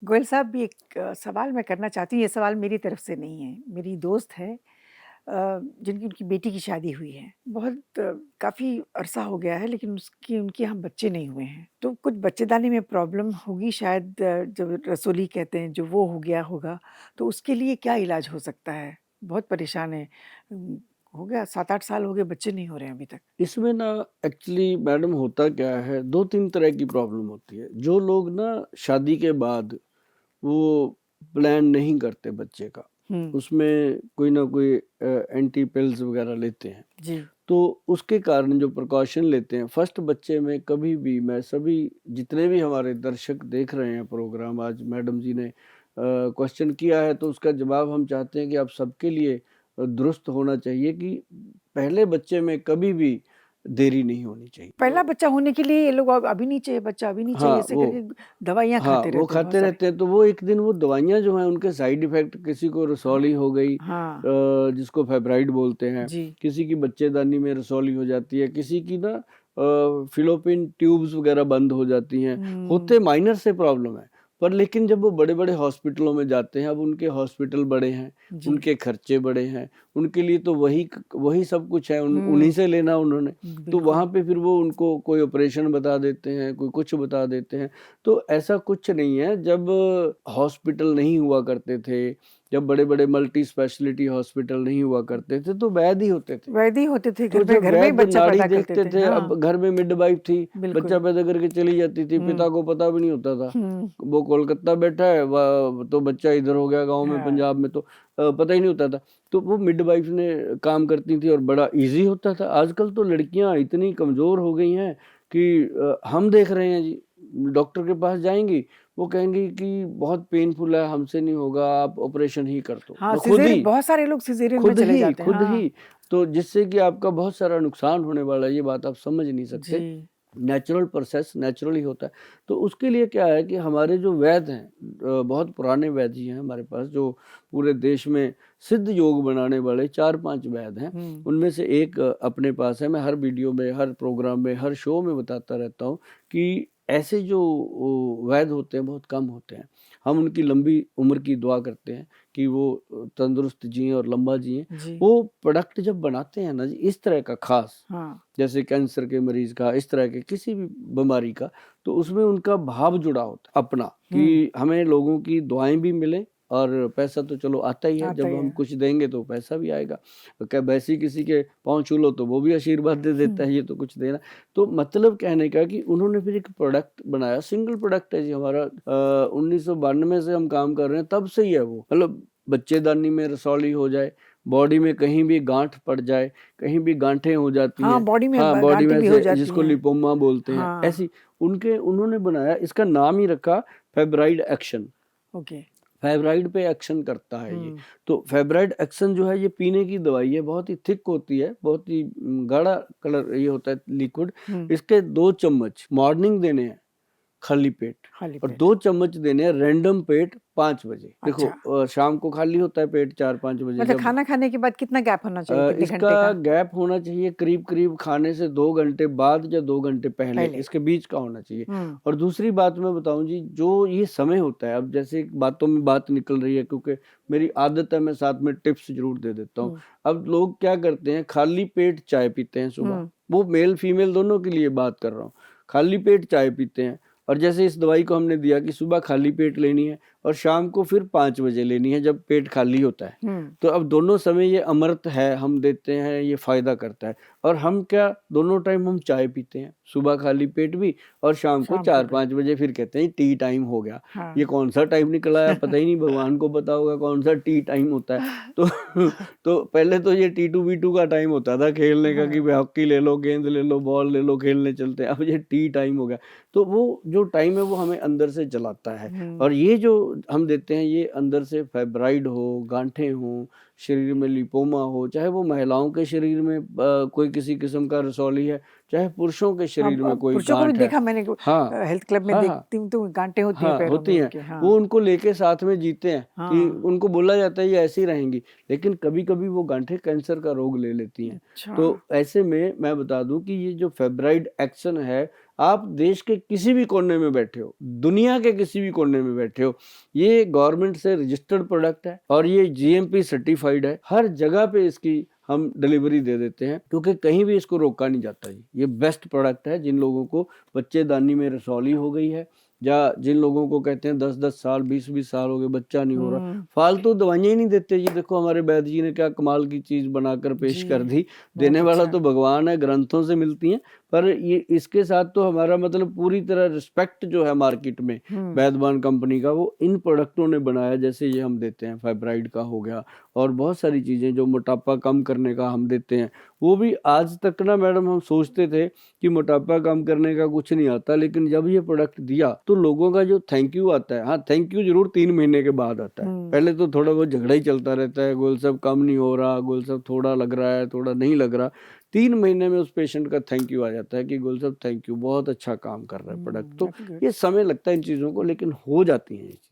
गोयल साहब भी एक सवाल मैं करना चाहती हूँ, ये सवाल मेरी तरफ से नहीं है। मेरी दोस्त है जिनकी उनकी बेटी की शादी हुई है। बहुत काफ़ी अरसा हो गया है लेकिन उसकी उनके यहाँ बच्चे नहीं हुए हैं। तो कुछ बच्चेदानी में प्रॉब्लम होगी शायद जो रसोली कहते हैं जो वो हो गया होगा। तो उसके लिए क्या इलाज हो सकता है? बहुत परेशान है। हो गया 7-8 साल हो गए बच्चे नहीं हो रहे हैं अभी तक। इसमें ना एक्चुअली मैडम होता क्या है, 2-3 तरह की प्रॉब्लम होती है। जो लोग ना शादी के बाद वो प्लान नहीं करते बच्चे का, हुँ, उसमें कोई ना कोई एंटी पिल्स वगैरह लेते हैं। जी। तो उसके कारण जो प्रिकॉशन लेते हैं, फर्स्ट बच्चे में कभी भी मैं सभी जितने भी हमारे दर्शक देख रहे हैं प्रोग्राम, आज मैडम जी ने क्वेश्चन किया है तो उसका जवाब हम चाहते हैं कि आप सबके लिए दुरुस्त होना चाहिए कि पहले बच्चे में कभी भी देरी नहीं होनी चाहिए। पहला बच्चा होने के लिए ये लोग अब अभी नहीं चाहिए बच्चा, अभी नहीं चाहिए हाँ, ऐसे करके दवाइयाँ खाते वो रहते हैं बहुत खाते सारे। रहते हैं तो वो एक दिन वो दवाइयाँ जो हैं उनके साइड इफ़ेक्ट, किसी को हाँ, रसौली हो गई, हाँ, जिसको फेब्राइड बोलते हैं, जी। किसी की बच्चेदानी में रसौली हो जाती है, किसी की ना फ़िलोपियन ट्यूब्स वग़ैरह बंद हो जाती हैं। हुँ, होते माइनर से प्रॉब्लम है, पर लेकिन जब वो बड़े-बड़े हॉस्पिटलों में जाते हैं, अब उनके हॉस्पिटल बड़े हैं, जी। उनके खर्चे बड़े हैं, उनके लिए तो वही सब कुछ है, उन्हीं हुँ, से लेना उन्होंने। तो बिल्कुल। वहाँ पे फिर वो उनको कोई ऑपरेशन बता देते हैं, कोई कुछ बता देते हैं। तो ऐसा कुछ नहीं है, जब हॉस्पिटल नहीं हुआ करते थे, जब बड़े-बड़े मल्टी स्पेशलिटी हॉस्पिटल नहीं हुआ करते थे, तो वैध ही होते थे। वैद ही होते थे, तो जब घर में ही वैद्य बच्चा नाड़ी पैदा करते देखते थे। थे, हाँ, अब घर में मिडवाइफ थी, बच्चा बिल्कुल। पैदा करके चली जाती थी, पिता हुँ, को पता भी नहीं होता था। हुँ, वो कोलकाता बैठा है, तो बच्चा इधर हो गया गाँव में, हाँ, पंजाब में, तो पता ही नहीं होता था। तो वो मिडवाइफ ने काम करती थी और बड़ा ईज़ी होता था। आजकल तो लड़कियाँ इतनी कमज़ोर हो गई हैं कि हम देख रहे हैं जी, डॉक्टर के पास जाएँगी, वो कहेंगी कि बहुत पेनफुल है, हमसे नहीं होगा, आप ऑपरेशन ही कर दो। हाँ, मैं खुद सिज़ेरियन ही बहुत सारे लोग सिज़ेरियन में चले जाते हैं। खुद हाँ, ही, तो जिससे कि आपका बहुत सारा नुकसान होने वाला है, ये बात आप समझ नहीं सकते। जी, नेचुरल प्रोसेस नेचुरली होता है। तो उसके लिए क्या है कि हमारे जो वैद्य हैं, बहुत पुराने वैद्य जी हैं हमारे पास, जो पूरे देश में सिद्ध योग बनाने वाले 4-5 वैद्य हैं। हुँ, उनमें से एक अपने पास है। मैं हर वीडियो में, हर प्रोग्राम में, हर शो में बताता रहता हूँ कि ऐसे जो वैद्य होते हैं बहुत कम होते हैं। हम उनकी लंबी उम्र की दुआ करते हैं कि वो तंदुरुस्त जिएँ और लंबा जिएँ। जी, वो प्रोडक्ट जब बनाते हैं ना जी, इस तरह का ख़ास, हाँ, जैसे कैंसर के मरीज़ का, इस तरह के किसी भी बीमारी का, तो उसमें उनका भाव जुड़ा होता है अपना, हुँ, कि हमें लोगों की दुआएँ भी मिलें और पैसा तो चलो आता ही है, आता जब ही हम है। कुछ देंगे तो पैसा भी आएगा। क्या वैसे ही किसी के पाँव छू लो तो वो भी आशीर्वाद दे हुँ, देता है, ये तो कुछ देना। तो मतलब कहने का कि उन्होंने फिर एक प्रोडक्ट बनाया, सिंगल प्रोडक्ट है जी हमारा, 1992 से हम काम कर रहे हैं, तब से ही है वो। मतलब बच्चेदानी में रसौली हो जाए, बॉडी में कहीं भी गाँठ पड़ जाए, कहीं भी गाँठें हो जाती हाँ, हैं, बॉडी में हाँ, ब बॉडी गाँठें में भी हो से जाती जिसको हैं। लिपोमा बोलते हैं, हाँ, ऐसी उन्होंने बनाया, इसका नाम ही रखा फेब्राइड एक्शन। ओके। फेब्राइड पे एक्शन करता है ये। हुँ, तो फेब्राइड एक्शन जो है ये पीने की दवाई है, बहुत ही थिक होती है, बहुत ही गाढ़ा कलर ये होता है लिक्विड। हुँ, इसके 2 चम्मच मॉर्निंग देने हैं खाली पेट, खाली और पेट। 2 चम्मच देने हैं रैंडम पेट 5 बजे। देखो अच्छा, शाम को खाली होता है पेट 4-5 बजे, मतलब जब खाना खाने के बाद कितना गैप होना चाहिए, कितने इसका घंटे का? गैप होना चाहिए करीब-करीब खाने से 2 घंटे बाद या 2 घंटे पहले, पहले। इसके बीच का होना चाहिए। हुँ, और दूसरी बात मैं बताऊँ जी, जो ये समय होता है, अब जैसे बातों में बात निकल रही है, क्योंकि मेरी आदत है, मैं साथ में टिप्स ज़रूर दे देता हूँ। हुँ, अब लोग क्या करते हैं, खाली पेट चाय पीते हैं सुबह, हुँ, वो मेल फीमेल दोनों के लिए बात कर रहा हूँ। खाली पेट चाय पीते हैं, और जैसे इस दवाई को हमने दिया कि सुबह खाली पेट लेनी है और शाम को फिर 5 बजे लेनी है, जब पेट खाली होता है। हुँ, तो अब दोनों समय ये अमृत है, हम देते हैं, ये फ़ायदा करता है। और हम क्या, दोनों टाइम हम चाय पीते हैं, सुबह खाली पेट भी और शाम को शाम को भी। 4-5 बजे फिर कहते हैं टी टाइम हो गया। हाँ। ये कौन-सा टाइम निकल आया, पता ही नहीं, भगवान को पता होगा कौन-सा टी टाइम होता है। तो तो पहले तो ये टी टू वी टू का टाइम होता था खेलने का, कि हाँ, भाई हॉकी ले लो, गेंद ले लो, बॉल ले लो, खेलने चलते हैं। अब ये टी टाइम हो गया। तो वो जो टाइम है वो हमें अंदर से जलाता है, हुँ, और ये जो हम देते हैं, ये अंदर से फाइब्राइड हो, गाँठें हों, शरीर में लिपोमा हो, चाहे वो महिलाओं के शरीर में कोई किसी किस्म का रसौली है, चाहे पुरुषों के शरीर में अब कोई पुरुषों को भी गाँठ है। देखा मैंने हाँ, हेल्थ क्लब में हाँ, हाँ। देखती हूँ तो गाँठें होती हैं हाँ, पैरों में होती हैं। उनके। हाँ, वो उनको लेके साथ में जीते हैं, कि हाँ, उनको बोला जाता है ये ऐसी रहेंगी, लेकिन कभी-कभी वो गाँठें कैंसर का रोग ले लेती हैं। अच्छा। तो ऐसे में मैं बता दूँ कि ये जो फेब्राइड एक्शन है, आप देश के किसी भी कोने में बैठे हो, दुनिया के किसी भी कोने में बैठे हो, ये गवर्नमेंट से रजिस्टर्ड प्रोडक्ट है और ये जीएमपी सर्टिफाइड है। हर जगह पे इसकी हम डिलीवरी दे देते हैं क्योंकि कहीं भी इसको रोका नहीं जाता जी। ये बेस्ट प्रोडक्ट है जिन लोगों को बच्चेदानी में रसौली हो गई है या जिन लोगों को कहते हैं 10-10 साल 20-20 साल हो गए बच्चा नहीं हो रहा, फालतू दवाइयाँ ही नहीं देते जी। देखो हमारे वैद्य जी ने क्या कमाल की चीज़ बनाकर पेश कर जी, दी। बहुत देने वाला अच्छा। तो भगवान है, ग्रंथों से मिलती हैं, पर ये इसके साथ तो हमारा मतलब पूरी तरह रिस्पेक्ट जो है मार्केट में वैद्यमान कंपनी का वो इन प्रोडक्टों ने बनाया। जैसे ये हम देते हैं फाइब्राइड का हो गया और बहुत सारी चीज़ें जो मोटापा कम करने का हम देते हैं, वो भी आज तक ना मैडम हम सोचते थे कि मोटापा कम करने का कुछ नहीं आता, लेकिन जब ये प्रोडक्ट दिया तो लोगों का जो थैंक यू आता है, हाँ थैंक यू जरूर 3 महीने के बाद आता है। पहले तो थोड़ा बहुत झगड़ा ही चलता रहता है, गोल सब कम नहीं हो रहा, गोल सब थोड़ा लग रहा है, थोड़ा नहीं लग रहा। 3 महीने में उस पेशेंट का थैंक यू आ जाता है कि गोल सब थैंक यू, बहुत अच्छा काम कर रहा है प्रोडक्ट। तो दैट्स गुड। ये समय लगता है इन चीज़ों को, लेकिन हो जाती हैं ये चीज़ें।